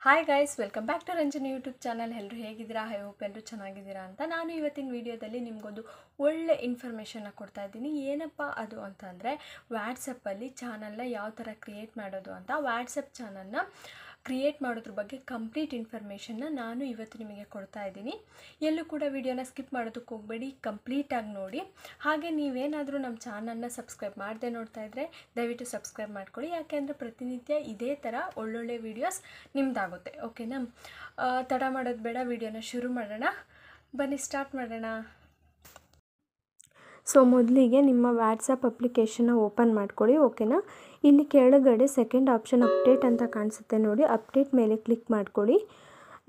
Hi guys, welcome back to Ranjani YouTube channel. ಎಲ್ಲರೂ ಹೇಗಿದ್ದೀರಾ? I hope ಎಲ್ಲರೂ ಚೆನ್ನಾಗಿದ್ದೀರಾ ಅಂತ. ನಾನು ಇವತ್ತಿನ ವಿಡಿಯೋದಲ್ಲಿ ನಿಮಗೊಂದು ಒಳ್ಳೆ ಇನ್ಫಾರ್ಮೇಷನ್ನ ಕೊಡ್ತಾ ಇದ್ದೀನಿ. ಏನಪ್ಪ ಅದು ಅಂತಂದರೆ, ವಾಟ್ಸಪ್ಪಲ್ಲಿ ಚಾನಲ್ನ ಯಾವ ಥರ ಕ್ರಿಯೇಟ್ ಮಾಡೋದು ಅಂತ. ವಾಟ್ಸಪ್ ಚಾನಲ್ನ ಕ್ರಿಯೇಟ್ ಮಾಡೋದ್ರ ಬಗ್ಗೆ ಕಂಪ್ಲೀಟ್ ಇನ್ಫಾರ್ಮೇಷನ್ನ ನಾನು ಇವತ್ತು ನಿಮಗೆ ಕೊಡ್ತಾ ಇದ್ದೀನಿ. ಎಲ್ಲೂ ಕೂಡ ವಿಡಿಯೋನ ಸ್ಕಿಪ್ ಮಾಡೋದಕ್ಕೆ ಹೋಗಬೇಡಿ, ಕಂಪ್ಲೀಟಾಗಿ ನೋಡಿ. ಹಾಗೆ ನೀವೇನಾದರೂ ನಮ್ಮ ಚಾನಲ್ನ ಸಬ್ಸ್ಕ್ರೈಬ್ ಮಾಡದೆ ನೋಡ್ತಾ ಇದ್ದರೆ ದಯವಿಟ್ಟು ಸಬ್ಸ್ಕ್ರೈಬ್ ಮಾಡ್ಕೊಳ್ಳಿ, ಯಾಕೆಂದರೆ ಪ್ರತಿನಿತ್ಯ ಇದೇ ಥರ ಒಳ್ಳೊಳ್ಳೆ ವೀಡಿಯೋಸ್ ನಿಮ್ಮದಾಗುತ್ತೆ. ಓಕೆನಾ? ತಡ ಮಾಡೋದು ಬೇಡ, ವಿಡಿಯೋನ ಶುರು ಮಾಡೋಣ. ಬನ್ನಿ ಸ್ಟಾರ್ಟ್ ಮಾಡೋಣ. ಸೊ ಮೊದಲಿಗೆ ನಿಮ್ಮ ವಾಟ್ಸಪ್ ಅಪ್ಲಿಕೇಶನ್ನ ಓಪನ್ ಮಾಡ್ಕೊಳ್ಳಿ. ಓಕೆನಾ? ಇಲ್ಲಿ ಕೆಳಗಡೆ ಸೆಕೆಂಡ್ ಆಪ್ಷನ್ ಅಪ್ಡೇಟ್ ಅಂತ ಕಾಣಿಸುತ್ತೆ ನೋಡಿ, ಅಪ್ಡೇಟ್ ಮೇಲೆ ಕ್ಲಿಕ್ ಮಾಡ್ಕೊಳ್ಳಿ.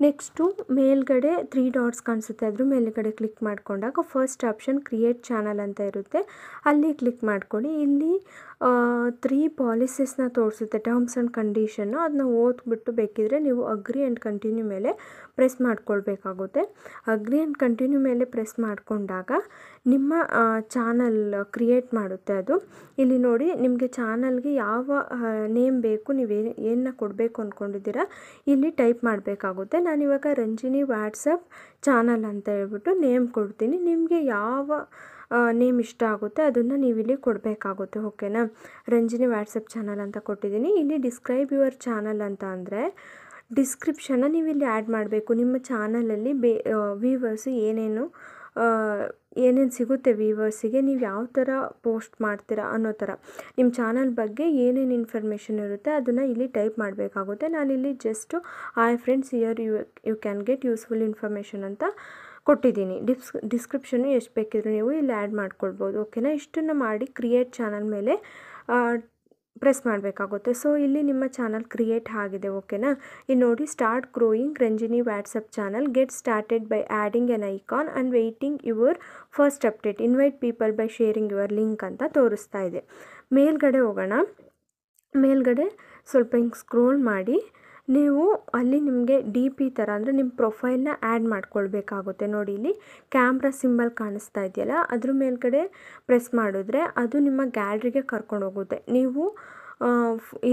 ನೆಕ್ಸ್ಟು ಮೇಲ್ಗಡೆ 3 ಡಾಟ್ಸ್ ಕಾಣಿಸುತ್ತೆ, ಅದ್ರ ಮೇಲ್ಗಡೆ ಕ್ಲಿಕ್ ಮಾಡಿಕೊಂಡಾಗ ಫಸ್ಟ್ ಆಪ್ಷನ್ ಕ್ರಿಯೇಟ್ ಚಾನಲ್ ಅಂತ ಇರುತ್ತೆ, ಅಲ್ಲಿ ಕ್ಲಿಕ್ ಮಾಡ್ಕೊಳ್ಳಿ. ಇಲ್ಲಿ 3 ಪಾಲಿಸೀಸ್ನ ತೋರಿಸುತ್ತೆ, ಟರ್ಮ್ಸ್ ಆ್ಯಂಡ್ ಕಂಡೀಷನ್ನು. ಅದನ್ನ ಓದ್ಬಿಟ್ಟು ಬೇಕಿದ್ರೆ ನೀವು ಅಗ್ರಿ ಆ್ಯಂಡ್ ಕಂಟಿನ್ಯೂ ಮೇಲೆ ಪ್ರೆಸ್ ಮಾಡ್ಕೊಳ್ಬೇಕಾಗುತ್ತೆ. ಅಗ್ರಿ ಆ್ಯಂಡ್ ಕಂಟಿನ್ಯೂ ಮೇಲೆ ಪ್ರೆಸ್ ಮಾಡಿಕೊಂಡಾಗ ನಿಮ್ಮ ಚಾನಲ್ ಕ್ರಿಯೇಟ್ ಮಾಡುತ್ತೆ ಅದು. ಇಲ್ಲಿ ನೋಡಿ, ನಿಮಗೆ ಚಾನಲ್ಗೆ ಯಾವ ನೇಮ್ ಬೇಕು, ನೀವು ಏನನ್ನ ಕೊಡಬೇಕು ಅಂದ್ಕೊಂಡಿದ್ದೀರಾ ಇಲ್ಲಿ ಟೈಪ್ ಮಾಡಬೇಕಾಗುತ್ತೆ. ನಾನಿವಾಗ ರಂಜಿನಿ ವಾಟ್ಸಪ್ ಚಾನಲ್ ಅಂತ ಹೇಳ್ಬಿಟ್ಟು ನೇಮ್ ಕೊಡ್ತೀನಿ. ನಿಮಗೆ ಯಾವ ನೇಮ್ ಇಷ್ಟ ಆಗುತ್ತೆ ಅದನ್ನು ನೀವಿಲ್ಲಿ ಕೊಡಬೇಕಾಗುತ್ತೆ. ಓಕೆನಾ? ರಂಜಿನಿ ವಾಟ್ಸಪ್ ಚಾನಲ್ ಅಂತ ಕೊಟ್ಟಿದ್ದೀನಿ. ಇಲ್ಲಿ ಡಿಸ್ಕ್ರೈಬ್ ಯುವರ್ ಚಾನಲ್ ಅಂತ ಅಂದರೆ ಡಿಸ್ಕ್ರಿಪ್ಷನ್ನ ನೀವು ಇಲ್ಲಿ ಆ್ಯಡ್ ಮಾಡಬೇಕು. ನಿಮ್ಮ ಚಾನಲಲ್ಲಿ ವ್ಯೂವರ್ಸು ಏನೇನು ಸಿಗುತ್ತೆ, ವ್ಯೂವರ್ಸಿಗೆ ನೀವು ಯಾವ ಥರ ಪೋಸ್ಟ್ ಮಾಡ್ತೀರಾ ಅನ್ನೋ ಥರ ನಿಮ್ಮ ಚಾನಲ್ ಬಗ್ಗೆ ಏನೇನು ಇನ್ಫಾರ್ಮೇಷನ್ ಇರುತ್ತೆ ಅದನ್ನು ಇಲ್ಲಿ ಟೈಪ್ ಮಾಡಬೇಕಾಗುತ್ತೆ. ನಾನಿಲ್ಲಿ just hi friends, here you can get useful information ಅಂತ ಕೊಟ್ಟಿದ್ದೀನಿ. ಡಿಸ್ಕ್ರಿಪ್ಷನ್ನು ಎಷ್ಟು ಬೇಕಿದ್ರು ನೀವು ಇಲ್ಲಿ ಆ್ಯಡ್ ಮಾಡ್ಕೊಳ್ಬೋದು. ಓಕೆನಾ? ಇಷ್ಟನ್ನು ಮಾಡಿ ಕ್ರಿಯೇಟ್ ಚಾನಲ್ ಮೇಲೆ ಪ್ರೆಸ್ ಮಾಡಬೇಕಾಗುತ್ತೆ. ಸೊ ಇಲ್ಲಿ ನಿಮ್ಮ ಚಾನಲ್ ಕ್ರಿಯೇಟ್ ಆಗಿದೆ. ಓಕೆನಾ? ಇಲ್ಲಿ ನೋಡಿ, start growing Ranjini WhatsApp channel, get started by adding an icon and waiting your first update, invite people by sharing your link ಅಂತ ತೋರಿಸ್ತಾ ಇದೆ. ಮೇಲ್ಗಡೆ ಹೋಗೋಣ. ಮೇಲ್ಗಡೆ ಸ್ವಲ್ಪ ಹಿಂಗೆ ಸ್ಕ್ರೋಲ್ ಮಾಡಿ ನೀವು ಅಲ್ಲಿ ನಿಮಗೆ ಡಿ ಪಿ ಥರ ಅಂದರೆ ನಿಮ್ಮ ಪ್ರೊಫೈಲ್ನ ಆ್ಯಡ್ ಮಾಡ್ಕೊಳ್ಬೇಕಾಗುತ್ತೆ. ನೋಡಿ, ಇಲ್ಲಿ ಕ್ಯಾಮ್ರಾ ಸಿಂಬಲ್ ಕಾಣಿಸ್ತಾ ಇದೆಯಲ್ಲ, ಅದ್ರ ಮೇಲ್ಗಡೆ ಪ್ರೆಸ್ ಮಾಡಿದ್ರೆ ಅದು ನಿಮ್ಮ ಗ್ಯಾಲ್ರಿಗೆ ಕರ್ಕೊಂಡು ಹೋಗುತ್ತೆ. ನೀವು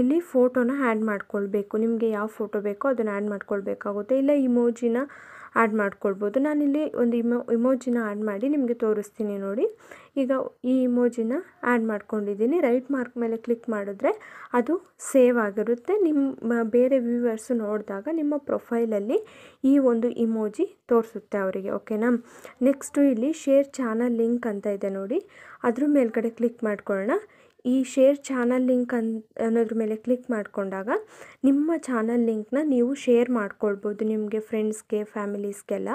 ಇಲ್ಲಿ ಫೋಟೋನ ಆ್ಯಡ್ ಮಾಡ್ಕೊಳ್ಬೇಕು. ನಿಮಗೆ ಯಾವ ಫೋಟೋ ಬೇಕೋ ಅದನ್ನು ಆ್ಯಡ್ ಮಾಡ್ಕೊಳ್ಬೇಕಾಗುತ್ತೆ. ಇಲ್ಲ ಇಮೋಜಿನ ಆ್ಯಡ್ ಮಾಡ್ಕೊಳ್ಬೋದು. ನಾನಿಲ್ಲಿ ಒಂದು ಇಮೋಜಿನ ಆ್ಯಡ್ ಮಾಡಿ ನಿಮಗೆ ತೋರಿಸ್ತೀನಿ ನೋಡಿ. ಈಗ ಈ ಇಮೋಜಿನ ಆ್ಯಡ್ ಮಾಡ್ಕೊಂಡಿದ್ದೀನಿ. ರೈಟ್ ಮಾರ್ಕ್ ಮೇಲೆ ಕ್ಲಿಕ್ ಮಾಡಿದ್ರೆ ಅದು ಸೇವ್ ಆಗಿರುತ್ತೆ. ನಿಮ್ಮ ಬೇರೆ ವ್ಯೂವರ್ಸು ನೋಡಿದಾಗ ನಿಮ್ಮ ಪ್ರೊಫೈಲಲ್ಲಿ ಈ ಒಂದು ಇಮೋಜಿ ತೋರಿಸುತ್ತೆ ಅವರಿಗೆ. ಓಕೆನಾ? ನೆಕ್ಸ್ಟು ಇಲ್ಲಿ ಶೇರ್ ಚಾನಲ್ ಲಿಂಕ್ ಅಂತ ಇದೆ ನೋಡಿ, ಅದ್ರ ಮೇಲ್ಗಡೆ ಕ್ಲಿಕ್ ಮಾಡ್ಕೊಳ್ಳೋಣ. ಈ ಶೇರ್ ಚಾನಲ್ ಲಿಂಕ್ ಅನ್ನೋದ್ರ ಮೇಲೆ ಕ್ಲಿಕ್ ಮಾಡಿಕೊಂಡಾಗ ನಿಮ್ಮ ಚಾನಲ್ ಲಿಂಕ್ನ ನೀವು ಶೇರ್ ಮಾಡ್ಕೊಳ್ಬೋದು ನಿಮಗೆ ಫ್ರೆಂಡ್ಸ್ಗೆ, ಫ್ಯಾಮಿಲೀಸ್ಗೆಲ್ಲ.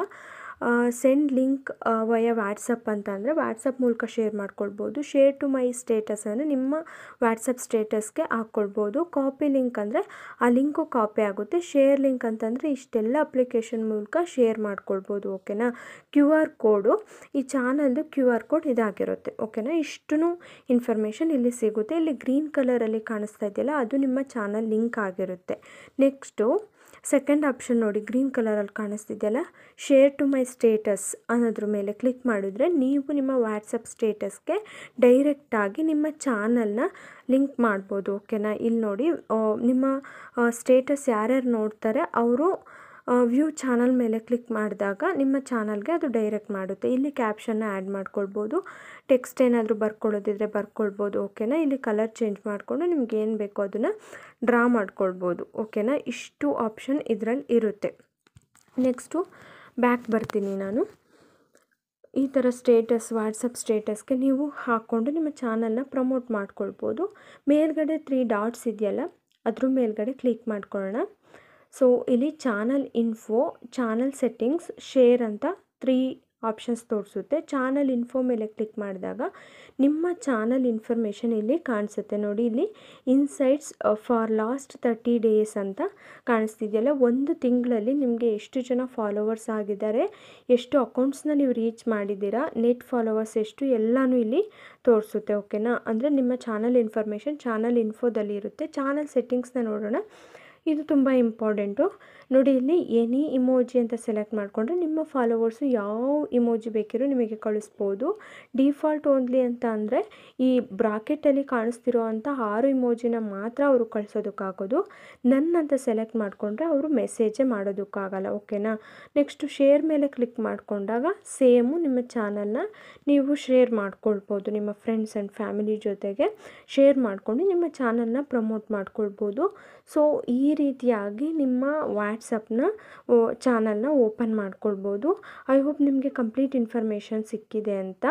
ಸೆಂಡ್ ಲಿಂಕ್ ವಯ ವಾಟ್ಸಪ್ ಅಂತ ಅಂದರೆ ವಾಟ್ಸಪ್ ಮೂಲಕ ಶೇರ್ ಮಾಡ್ಕೊಳ್ಬೋದು. ಶೇರ್ ಟು ಮೈ ಸ್ಟೇಟಸ್ ಅಂದರೆ ನಿಮ್ಮ ವಾಟ್ಸಪ್ ಸ್ಟೇಟಸ್ಗೆ ಹಾಕ್ಕೊಳ್ಬೋದು. ಕಾಪಿ ಲಿಂಕ್ ಅಂದರೆ ಆ ಲಿಂಕು ಕಾಪಿ ಆಗುತ್ತೆ. ಶೇರ್ ಲಿಂಕ್ ಅಂತಂದರೆ ಇಷ್ಟೆಲ್ಲ ಅಪ್ಲಿಕೇಶನ್ ಮೂಲಕ ಶೇರ್ ಮಾಡ್ಕೊಳ್ಬೋದು. ಓಕೆನಾ? QR ಕೋಡು, ಈ ಚಾನಲ್ದು QR ಕೋಡ್ ಇದಾಗಿರುತ್ತೆ. ಓಕೆನಾ? ಇಷ್ಟೂ ಇನ್ಫಾರ್ಮೇಷನ್ ಇಲ್ಲಿ ಸಿಗುತ್ತೆ. ಇಲ್ಲಿ ಗ್ರೀನ್ ಕಲರಲ್ಲಿ ಕಾಣಿಸ್ತಾ ಇದೆಯಲ್ಲ, ಅದು ನಿಮ್ಮ ಚಾನಲ್ ಲಿಂಕ್ ಆಗಿರುತ್ತೆ. ನೆಕ್ಸ್ಟು ಸೆಕೆಂಡ್ ಆಪ್ಷನ್ ನೋಡಿ, ಗ್ರೀನ್ ಕಲರಲ್ಲಿ ಕಾಣಿಸ್ತಿದೆಯಲ್ಲ, ಶೇರ್ ಟು ಮೈ ಸ್ಟೇಟಸ್ ಅನ್ನೋದ್ರ ಮೇಲೆ ಕ್ಲಿಕ್ ಮಾಡಿದ್ರೆ ನೀವು ನಿಮ್ಮ ವಾಟ್ಸಪ್ ಸ್ಟೇಟಸ್ಗೆ ಡೈರೆಕ್ಟಾಗಿ ನಿಮ್ಮ ಚಾನಲ್ನ ಲಿಂಕ್ ಮಾಡ್ಬೋದು. ಓಕೆನಾ? ಇಲ್ಲಿ ನೋಡಿ, ನಿಮ್ಮ ಸ್ಟೇಟಸ್ ಯಾರ್ಯಾರು ನೋಡ್ತಾರೆ ಅವರು ವ್ಯೂ ಚಾನಲ್ ಮೇಲೆ ಕ್ಲಿಕ್ ಮಾಡಿದಾಗ ನಿಮ್ಮ ಚಾನಲ್ಗೆ ಅದು ಡೈರೆಕ್ಟ್ ಮಾಡುತ್ತೆ. ಇಲ್ಲಿ ಕ್ಯಾಪ್ಷನ್ನ ಆ್ಯಡ್ ಮಾಡ್ಕೊಳ್ಬೋದು. ಟೆಕ್ಸ್ಟ್ ಏನಾದರೂ ಬರ್ಕೊಳ್ಳೋದಿದ್ರೆ ಬರ್ಕೊಳ್ಬೋದು. ಓಕೆನಾ? ಇಲ್ಲಿ ಕಲರ್ ಚೇಂಜ್ ಮಾಡಿಕೊಂಡು ನಿಮ್ಗೆ ಏನು ಬೇಕೋ ಅದನ್ನು ಡ್ರಾ ಮಾಡ್ಕೊಳ್ಬೋದು. ಓಕೆನಾ? ಇಷ್ಟು ಆಪ್ಷನ್ ಇದರಲ್ಲಿ ಇರುತ್ತೆ. ನೆಕ್ಸ್ಟು ಬ್ಯಾಕ್ ಬರ್ತೀನಿ ನಾನು. ಈ ಥರ ಸ್ಟೇಟಸ್, ವಾಟ್ಸಪ್ ಸ್ಟೇಟಸ್ಗೆ ನೀವು ಹಾಕ್ಕೊಂಡು ನಿಮ್ಮ ಚಾನಲ್ನ ಪ್ರಮೋಟ್ ಮಾಡ್ಕೊಳ್ಬೋದು. ಮೇಲ್ಗಡೆ 3 ಡಾಟ್ಸ್ ಇದೆಯಲ್ಲ, ಅದ್ರ ಮೇಲ್ಗಡೆ ಕ್ಲಿಕ್ ಮಾಡ್ಕೊಳ್ಳೋಣ. ಸೊ ಇಲ್ಲಿ channel info, channel settings, share ಅಂತ 3 ಆಪ್ಷನ್ಸ್ ತೋರಿಸುತ್ತೆ. ಚಾನಲ್ ಇನ್ಫೋ ಮೇಲೆ ಕ್ಲಿಕ್ ಮಾಡಿದಾಗ ನಿಮ್ಮ ಚಾನಲ್ ಇನ್ಫಾರ್ಮೇಷನ್ ಇಲ್ಲಿ ಕಾಣಿಸುತ್ತೆ ನೋಡಿ. ಇಲ್ಲಿ ಇನ್ಸೈಟ್ಸ್ ಫಾರ್ ಲಾಸ್ಟ್ 30 ಡೇಸ್ ಅಂತ ಕಾಣಿಸ್ತಿದೆಯಲ್ಲ, ಒಂದು ತಿಂಗಳಲ್ಲಿ ನಿಮಗೆ ಎಷ್ಟು ಜನ ಫಾಲೋವರ್ಸ್ ಆಗಿದ್ದಾರೆ, ಎಷ್ಟು ಅಕೌಂಟ್ಸ್ನ ನೀವು ರೀಚ್ ಮಾಡಿದ್ದೀರಾ, ನೆಟ್ ಫಾಲೋವರ್ಸ್ ಎಷ್ಟು, ಎಲ್ಲನೂ ಇಲ್ಲಿ ತೋರಿಸುತ್ತೆ. ಓಕೆನಾ? ಅಂದರೆ ನಿಮ್ಮ ಚಾನಲ್ ಇನ್ಫಾರ್ಮೇಷನ್ ಚಾನಲ್ ಇನ್ಫೋದಲ್ಲಿ ಇರುತ್ತೆ. ಚಾನಲ್ ಸೆಟ್ಟಿಂಗ್ಸ್ನ ನೋಡೋಣ. ಇದು ತುಂಬ ಇಂಪಾರ್ಟೆಂಟು. ನೋಡಿ ಇಲ್ಲಿ ಎನಿ ಇಮೋಜಿ ಅಂತ ಸೆಲೆಕ್ಟ್ ಮಾಡಿಕೊಂಡ್ರೆ ನಿಮ್ಮ ಫಾಲೋವರ್ಸು ಯಾವ ಇಮೋಜಿ ಬೇಕಿರೋ ನಿಮಗೆ ಕಳಿಸ್ಬೋದು. ಡಿಫಾಲ್ಟ್ ಓನ್ಲಿ ಅಂತ ಅಂದರೆ ಈ ಬ್ರಾಕೆಟಲ್ಲಿ ಕಾಣಿಸ್ತಿರೋ ಅಂಥ 6 ಇಮೋಜಿನ ಮಾತ್ರ ಅವರು ಕಳಿಸೋದಕ್ಕಾಗೋದು. ನನ್ನ ಅಂತ ಸೆಲೆಕ್ಟ್ ಮಾಡಿಕೊಂಡ್ರೆ ಅವರು ಮೆಸೇಜೇ ಮಾಡೋದಕ್ಕಾಗಲ್ಲ. ಓಕೆನಾ. ನೆಕ್ಸ್ಟು ಶೇರ್ ಮೇಲೆ ಕ್ಲಿಕ್ ಮಾಡಿಕೊಂಡಾಗ ಸೇಮು ನಿಮ್ಮ ಚಾನಲ್ನ ನೀವು ಶೇರ್ ಮಾಡ್ಕೊಳ್ಬೋದು. ನಿಮ್ಮ ಫ್ರೆಂಡ್ಸ್ ಆ್ಯಂಡ್ ಫ್ಯಾಮಿಲಿ ಜೊತೆಗೆ ಶೇರ್ ಮಾಡಿಕೊಂಡು ನಿಮ್ಮ ಚಾನಲ್ನ ಪ್ರಮೋಟ್ ಮಾಡ್ಕೊಳ್ಬೋದು. ಸೊ ಈ ರೀತಿಯಾಗಿ ನಿಮ್ಮ ವಾಟ್ಸಪ್ನ ಚಾನಲ್ನ ಓಪನ್ ಮಾಡ್ಕೊಳ್ಬೋದು. ಐ ಹೋಪ್ ನಿಮಗೆ ಕಂಪ್ಲೀಟ್ ಇನ್ಫಾರ್ಮೇಷನ್ ಸಿಕ್ಕಿದೆ ಅಂತ.